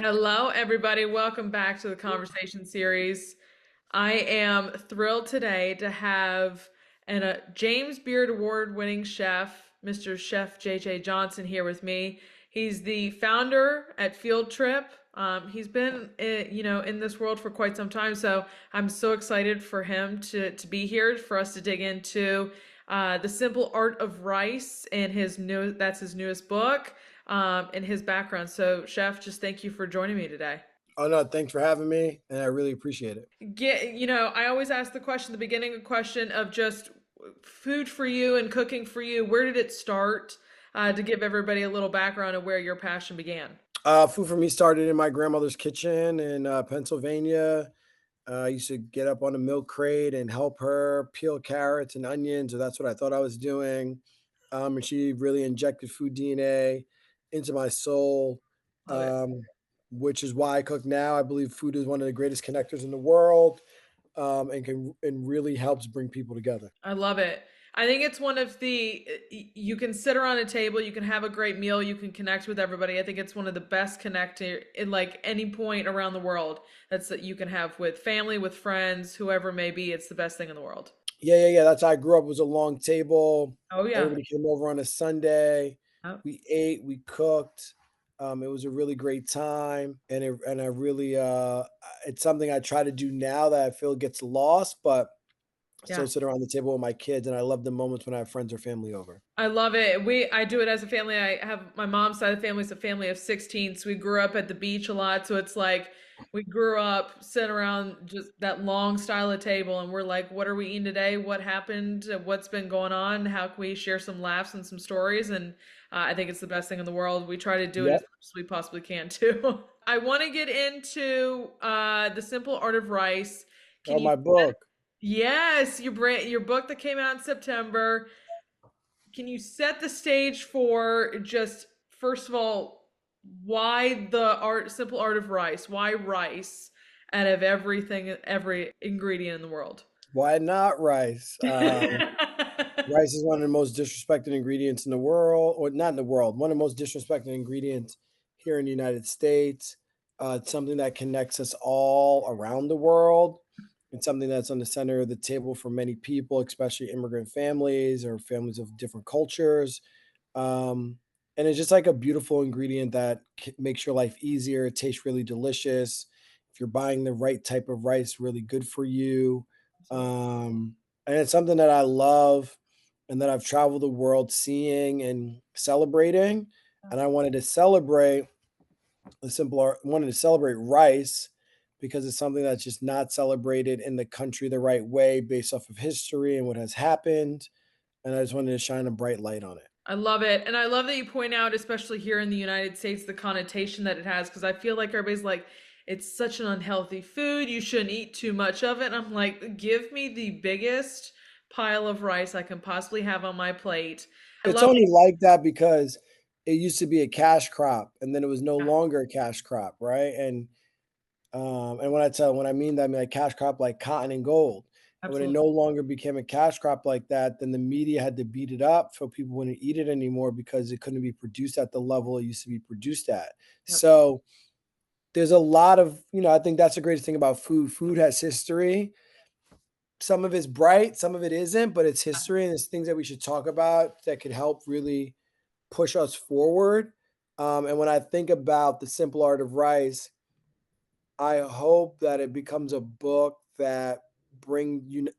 Hello, everybody. Welcome back to the conversation series. I am thrilled today to have a James Beard Award winning chef, Mr. Chef JJ Johnson, here with me. He's the founder at FieldTrip. He's been, in this world for quite some time, so I'm so excited for him to be here for us to dig into the simple art of rice and that's his newest book and his background. So, Chef, just thank you for joining me today. Oh no, thanks for having me, and I really appreciate it. I always ask the question, the beginning of question of just food for you and cooking for you. Where did it start? To give everybody a little background of where your passion began. Food for me started in my grandmother's kitchen in Pennsylvania. I used to get up on a milk crate and help her peel carrots and onions, or that's what I thought I was doing. And she really injected food DNA into my soul, Love it. um, which is why I cook now. I believe food is one of the greatest connectors in the world, and really helps bring people together. I love it. I think it's one of you can sit around a table, you can have a great meal, you can connect with everybody. I think it's one of the best connector in like any point around the world that you can have with family, with friends, whoever it may be. It's the best thing in the world. Yeah. That's how I grew up. It was a long table. Oh yeah. Everybody came over on a Sunday. Oh, We ate, we cooked. It was a really great time, and I really it's something I try to do now that I feel gets lost, but I still yeah. sit around the table with my kids, and I love the moments when I have friends or family over. I love it. I do it as a family. I have my mom's side of the family is a family of 16. So we grew up at the beach a lot. So it's like we grew up sitting around just that long style of table and we're like, what are we eating today? What happened? What's been going on? How can we share some laughs and some stories? And I think it's the best thing in the world. We try to do it as Yep. much as we possibly can too. I want to get into the simple art of rice. Can Oh, you? my book. Yes, your book that came out in September. Can you set the stage for just first of all why the simple art of rice? Why rice out of everything, every ingredient in the world? Why not rice? Rice is one of the most disrespected ingredients in the world, or not in the world, one of the most disrespected ingredients here in the United States. It's something that connects us all around the world. It's something that's on the center of the table for many people, especially immigrant families or families of different cultures. And it's just like a beautiful ingredient that makes your life easier. It tastes really delicious. If you're buying the right type of rice, really good for you. Absolutely. And it's something that I love and that I've traveled the world seeing and celebrating. And I wanted to celebrate wanted to celebrate rice because it's something that's just not celebrated in the country the right way based off of history and what has happened. And I just wanted to shine a bright light on it. I love it. And I love that you point out, especially here in the United States, the connotation that it has, because I feel like everybody's like, it's such an unhealthy food. You shouldn't eat too much of it. And I'm like, give me the biggest pile of rice I can possibly have on my plate. I It's love only like that because it used to be a cash crop and then it was no that. longer a cash crop, right? And when I mean that, I mean like cash crop like cotton and gold. And when it Absolutely. no longer became a cash crop like that, then the media had to beat it up so people wouldn't eat it anymore because it couldn't be produced at the level it used to be produced at. Yep. So there's a lot of, I think that's the greatest thing about food. Food has history. Some of it's bright, some of it isn't, but it's history and it's things that we should talk about that could help really push us forward. And when I think about the simple art of rice, I hope that it becomes a book that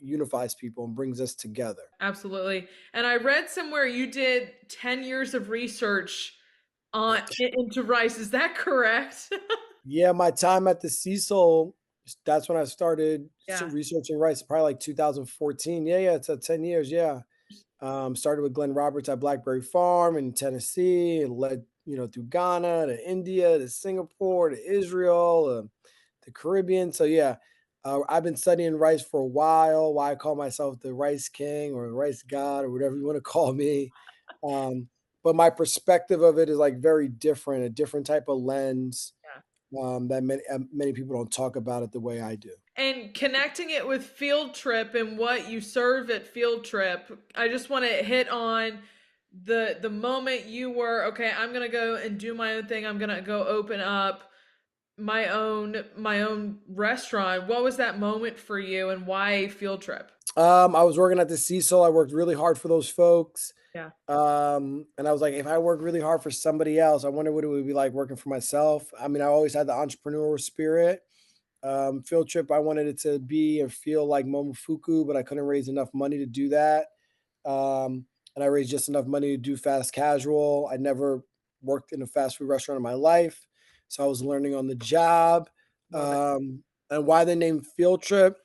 unifies people and brings us together. Absolutely. And I read somewhere you did 10 years of research into rice. Is that correct? Yeah, my time at the Cecil, that's when I started Yeah. researching rice, probably like 2014. Yeah, it's 10 years. Yeah. Started with Glenn Roberts at Blackberry Farm in Tennessee and led, through Ghana to India to Singapore to Israel, the Caribbean. So yeah, I've been studying rice for a while. Why I call myself the Rice King or the Rice God or whatever you want to call me. Um, but my perspective of it is like very different, a different type of lens Yeah. that many people don't talk about it the way I do. And connecting it with Field Trip and what you serve at Field Trip, I just want to hit on the moment you were okay. I'm gonna go and do my own thing. I'm gonna go open up my own restaurant. What was that moment for you and why Field Trip? I was working at the Cecil. I worked really hard for those folks. Yeah. And I was like, if I work really hard for somebody else, I wonder what it would be like working for myself. I mean, I always had the entrepreneurial spirit. Field Trip, I wanted it to be and feel like Momofuku, but I couldn't raise enough money to do that. And I raised just enough money to do fast casual. I never worked in a fast food restaurant in my life, so I was learning on the job. Love it. And why the name Field Trip?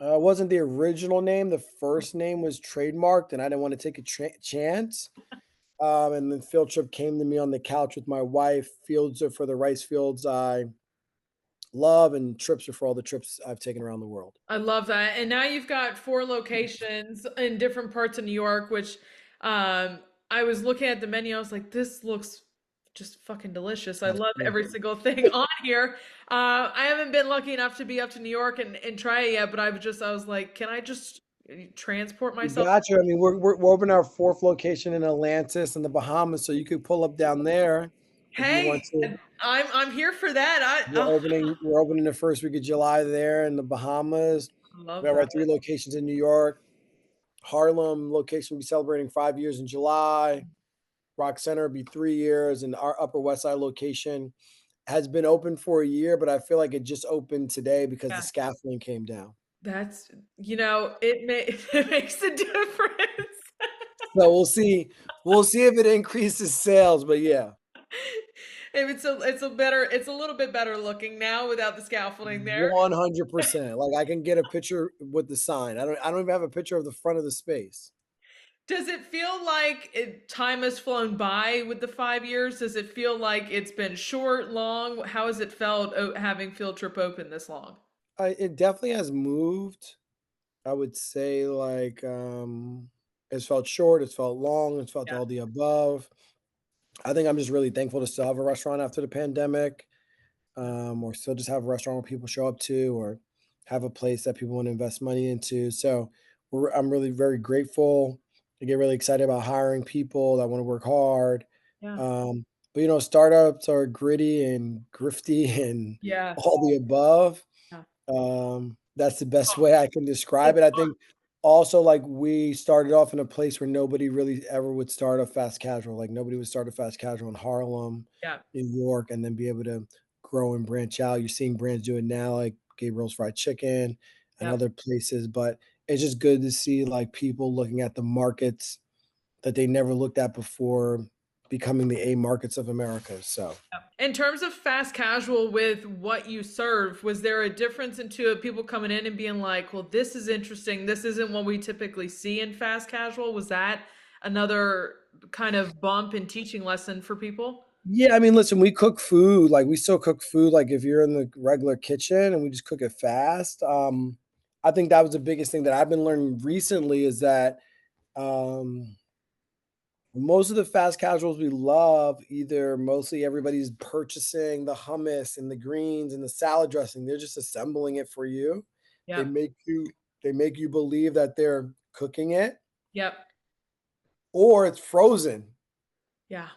Wasn't the original name. The first name was trademarked, and I didn't want to take a chance. And then Field Trip came to me on the couch with my wife. Fields are for the rice fields I love, and trips are for all the trips I've taken around the world. I love that. And now you've got four locations in different parts of New York, which I was looking at the menu. I was like, this looks just fucking delicious. I That's love cool. every single thing on here. I haven't been lucky enough to be up to New York and try it yet, but I was like, can I just transport We myself? got you. I mean, we're opening our fourth location in Atlantis in the Bahamas, so you could pull up down there if you Hey, want to. I'm here for that. We're opening the first week of July there in the Bahamas. I We love have our that. three locations in New York. Harlem location will be celebrating 5 years in July. Rock Center will be 3 years, and our Upper West Side location has been open for a year, but I feel like it just opened today because the Yeah. scaffolding came down. That's, it makes a difference. So we'll see. We'll see if it increases sales, but yeah. If it's a little bit better looking now without the scaffolding there. 100%. Like, I can get a picture with the sign. I don't even have a picture of the front of the space. Does it feel like time has flown by with the 5 years? Does it feel like it's been short, long? How has it felt having Field Trip open this long? It definitely has moved. I would say, like, it's felt short, it's felt long, it's felt Yeah, all the above. I think I'm just really thankful to still have a restaurant after the pandemic, yeah, or still just have a restaurant where people show up to, or have a place that people want to invest money into. So I'm really very grateful. I get really excited about hiring people that want to work hard. yeah, But startups are gritty and grifty and yeah, all the above. yeah. That's the best Oh, way I can describe it's it. I think also, like, we started off in a place where nobody really ever would start a fast casual. Like, nobody would start a fast casual in Harlem, yeah, New York, and then be able to grow and branch out. You're seeing brands do it now, like Gabriel's Fried Chicken and yeah. other places. But it's just good to see, like, people looking at the markets that they never looked at before becoming the A markets of America. So In terms of fast casual with what you serve, was there a difference into it, people coming in and being like, well, this is interesting. This isn't what we typically see in fast casual. Was that another kind of bump and teaching lesson for people? yeah, I mean, listen, we cook food, like, we still cook food, like, if you're in the regular kitchen and we just cook it fast. I think that was the biggest thing that I've been learning recently is that, um, most of the fast casuals we love, either mostly everybody's purchasing the hummus and the greens and the salad dressing, they're just assembling it for you. They Yep. make you they make you believe that they're cooking it, Yep. or it's frozen. Yeah.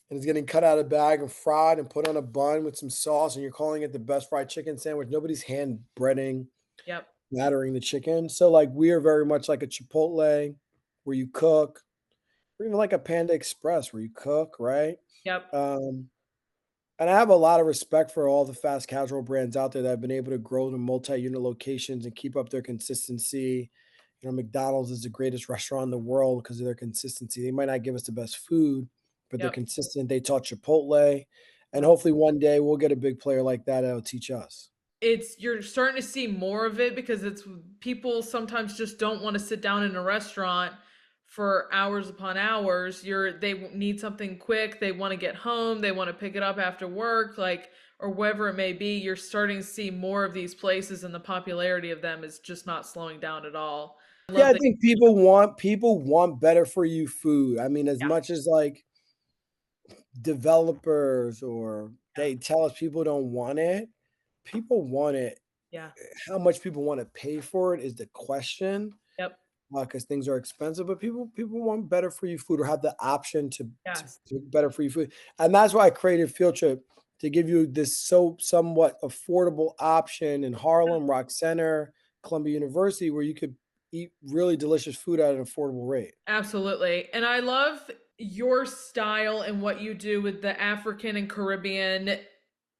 And it's getting cut out of a bag and fried and put on a bun with some sauce, and you're calling it the best fried chicken sandwich. Nobody's hand breading, Yep. battering the chicken. So, like, we are very much like a Chipotle where you cook, or even like a Panda Express where you cook, right? Yep. Um, and I have a lot of respect for all the fast casual brands out there that have been able to grow to multi-unit locations and keep up their consistency. McDonald's is the greatest restaurant in the world because of their consistency. They might not give us the best food, but they're Yep. consistent. They taught Chipotle, and Yep. hopefully one day we'll get a big player like that that'll teach us. You're starting to see more of it because it's people sometimes just don't want to sit down in a restaurant for hours upon hours. They need something quick, they want to get home, they want to pick it up after work, like, or whatever it may be. You're starting to see more of these places and the popularity of them is just not slowing down at all. I Yeah, love I that. think people want better for you food. I mean, as Yeah, much as, like, developers or yeah, they tell us people don't want it, people want it. yeah, How much people want to pay for it is the question, yep, because things are expensive, but people want better for you food or have the option to yes, better for you food, and that's why I created Field Trip. to give you this somewhat affordable option in Harlem, Rock Center, Columbia University, where you could eat really delicious food at an affordable rate. Absolutely. And I love your style and what you do with the African and Caribbean.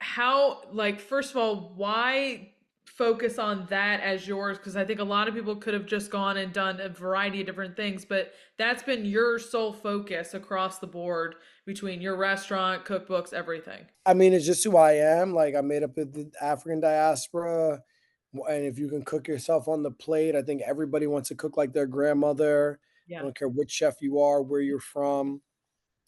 How, like, first of all, why focus on that as yours? Because I think a lot of people could have just gone and done a variety of different things, but that's been your sole focus across the board between your restaurant, cookbooks, everything. I mean, it's just who I am. Like, I'm made up of the African diaspora. And if you can cook yourself on the plate, I think everybody wants to cook like their grandmother. I Yeah. don't care which chef you are, where you're from.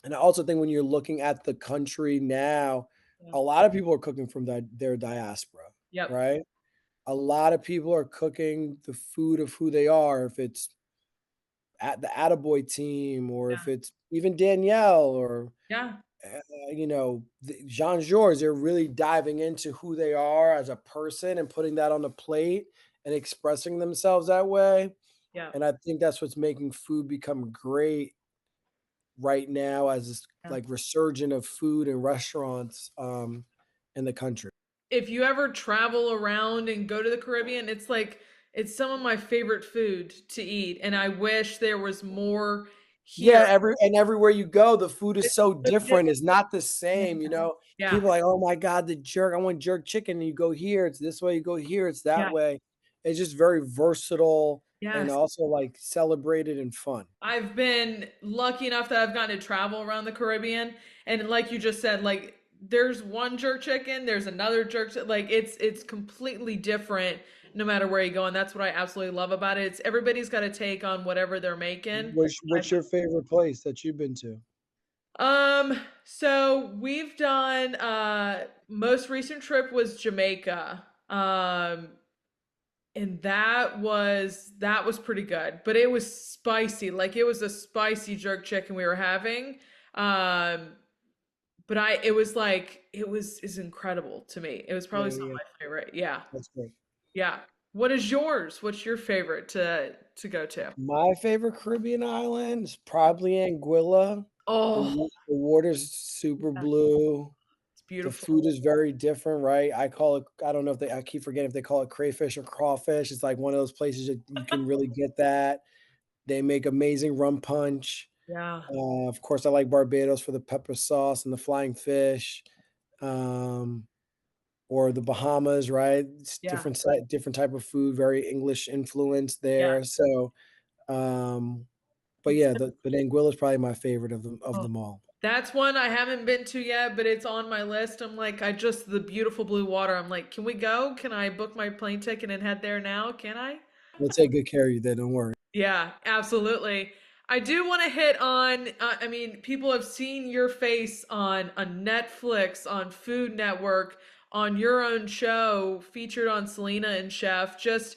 And I also think when you're looking at the country now, Yeah. a lot of people are cooking from their diaspora, Yep. right? A lot of people are cooking the food of who they are. If it's at the Attaboy team, or if Yeah. it's even Danielle, or Yeah. Jean Georges, they're really diving into who they are as a person and putting that on the plate and expressing themselves that way. Yeah. And I think that's what's making food become great right now as this Yeah. like resurgent of food and restaurants in the country. If you ever travel around and go to the Caribbean, it's like it's some of my favorite food to eat, and I wish there was more Yeah, here. everywhere you go, the food is It's so so different. different. It's not the Yeah, same, you know. yeah, People are like, "Oh my god, the jerk! I want jerk chicken." And you go here, it's this way. You go here, it's that yeah, way. It's just very versatile and yes. also like celebrated and fun. I've been lucky enough that I've gotten to travel around the Caribbean, and like you just said, like there's one jerk chicken, there's another like it's completely different no matter where you go, and that's what I absolutely love about it. It's everybody's got a take on whatever they're making. What's your favorite place that you've been to? So we've done most recent trip was Jamaica. And that was pretty good, but it was spicy. Like it was a spicy jerk chicken we were having. Um but I it was like it was is incredible to me. It was probably Yeah, some of yeah, my favorite. Yeah. that's great. Yeah. What is yours? What's your favorite to go to? My favorite Caribbean island is probably Anguilla. Oh, The water's super yeah, blue. it's The beautiful. food is very different, right? I don't know if I keep forgetting if they call it crayfish or crawfish. It's like one of those places that you can really get that. They make amazing rum punch. Yeah. Of course, I like Barbados for the pepper sauce and the flying fish. Um, or the Bahamas, right? It's Yeah. different type of food, very English influence Yeah. there. So, um, but It's yeah, but Anguilla is probably my favorite of oh, them all. that's one I haven't been to yet, but it's on my list. I'm like, I just the beautiful blue water. I'm like, can we go? Can I book my plane ticket and head there now? Can I? We'll take good care of you there. Don't worry. Yeah, absolutely. I do want to hit on, I mean, people have seen your face on Netflix, on Food Network, on your own show, featured on Selena and Chef, just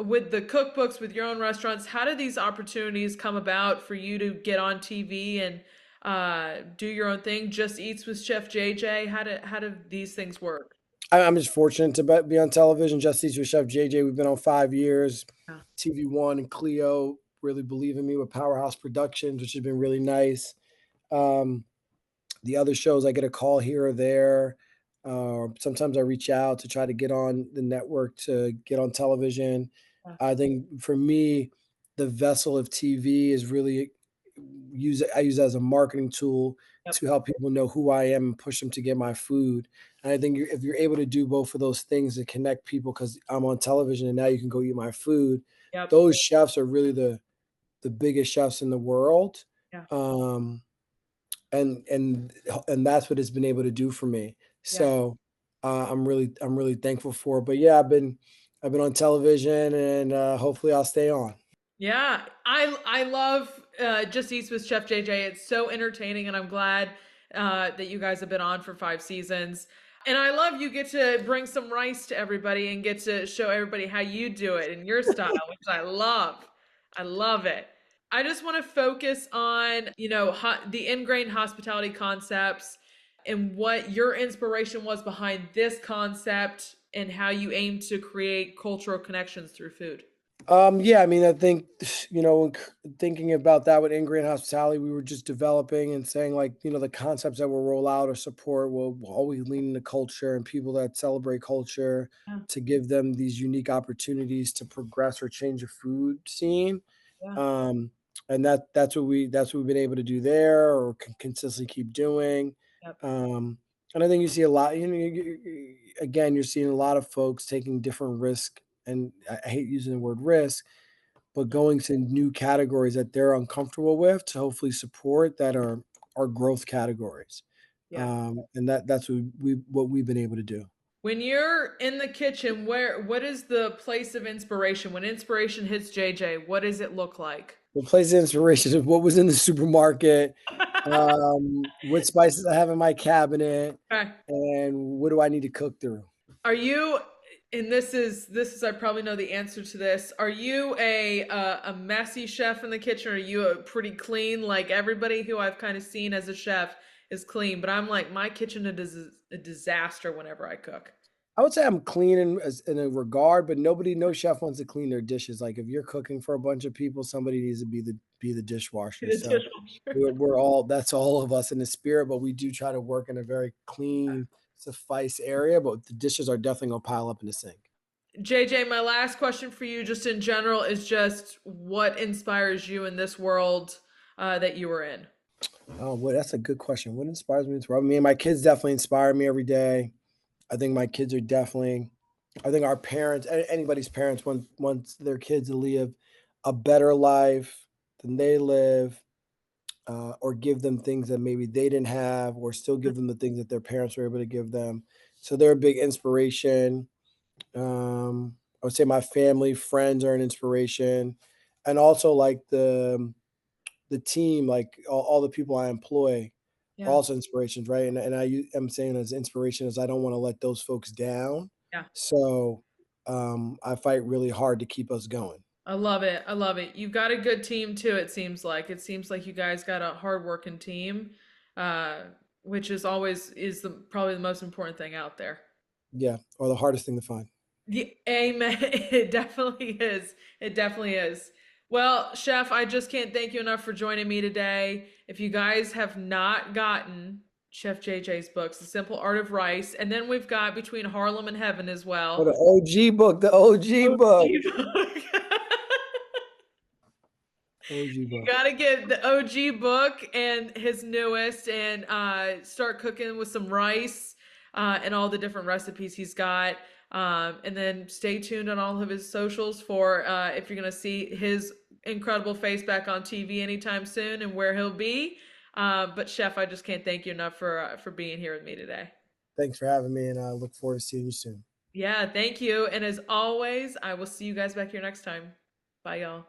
with the cookbooks, with your own restaurants. How do these opportunities come about for you to get on TV and do your own thing? Just Eats with Chef JJ. How do these things work? I'm just fortunate to be on television. Just Eats with Chef JJ. We've been on 5 years. Yeah, TV One and Clio really believe in me with Powerhouse Productions, which has been really nice. Um, the other shows, I get a call here or there. Sometimes I reach out to try to get on the network to get on television. yeah, I think for me, the vessel of TV is really I use it as a marketing tool yep, to help people know who I am and push them to get my food. And I think if you're able to do both of those things to connect people, because I'm on television and now you can go eat my food, yep, those chefs are really the biggest chefs in the world. yeah, Um, and that's what it's been able to do for me. yeah. So I'm really thankful for it. But yeah, I've been on television and hopefully I'll stay on. Yeah, I love Just Eats with Chef JJ. It's so entertaining, and I'm glad that you guys have been on for 5 seasons. And I love you get to bring some rice to everybody and get to show everybody how you do it in your style, which I love. I love it. I just want to focus on, the ingrained hospitality concepts and what your inspiration was behind this concept and how you aim to create cultural connections through food. Yeah, I mean, I think, thinking about that with Ingrid Hospitality, we were just developing and saying, like, the concepts that we'll roll out or support will always lean into culture and people that celebrate culture Yeah, to give them these unique opportunities to progress or change a food scene. yeah, Um, and that's what we've been able to do there or consistently keep doing. yep, And I think you see a lot, again, you're seeing a lot of folks taking different risk, and I hate using the word risk, but going to new categories that they're uncomfortable with to hopefully support that are growth categories. yeah. And that's what we've been able to do. When you're in the kitchen, what is the place of inspiration? When inspiration hits JJ, what does it look like? The place of inspiration is what was in the supermarket, what spices I have in my cabinet, Okay. and what do I need to cook through. Are you, and this is I probably know the answer to this. Are you a messy chef in the kitchen? Or are you a pretty clean? Like everybody who I've kind of seen as a chef is clean, but I'm like my kitchen is a disaster whenever I cook. I would say I'm clean in a regard, but no chef wants to clean their dishes. Like if you're cooking for a bunch of people, somebody needs to be the dishwasher. The So dishwasher. we're all that's all of us in the spirit, but we do try to work in a very clean, suffice area. But the dishes are definitely gonna pile up in the sink. JJ, my last question for you, just in general, is just what inspires you in this world that you were in? Oh, well, that's a good question. What inspires me to? I mean, my kids definitely inspire me every day. I think my kids are definitely. I think our parents, anybody's parents, want their kids to live a better life than they live, or give them things that maybe they didn't have, or still give them the things that their parents were able to give them. So they're a big inspiration. I would say my family, friends are an inspiration, and also like the team, like all the people I employ, are Yeah, also inspirations, right? And am saying as inspiration as I don't want to let those folks down. yeah. So I fight really hard to keep us going. I love it. I love it. You've got a good team too, it seems like. It seems like you guys got a hard-working team, uh, which is always is the probably the most important thing out there. Yeah, or the hardest thing to find. The amen. It definitely is. It definitely is. Well, Chef, I just can't thank you enough for joining me today. If you guys have not gotten Chef JJ's books, The Simple Art of Rice, and then we've got Between Harlem and Heaven as Or well. the OG book, the OG book, OG book. OG You book. gotta get the OG book and his newest and start cooking with some rice and all the different recipes he's got. And then stay tuned on all of his socials for if you're gonna see his incredible face back on TV anytime soon and where he'll be. But Chef, I just can't thank you enough for being here with me today. Thanks for having me, and I look forward to seeing you soon. Yeah, thank you. And as always, I will see you guys back here next time. Bye, y'all.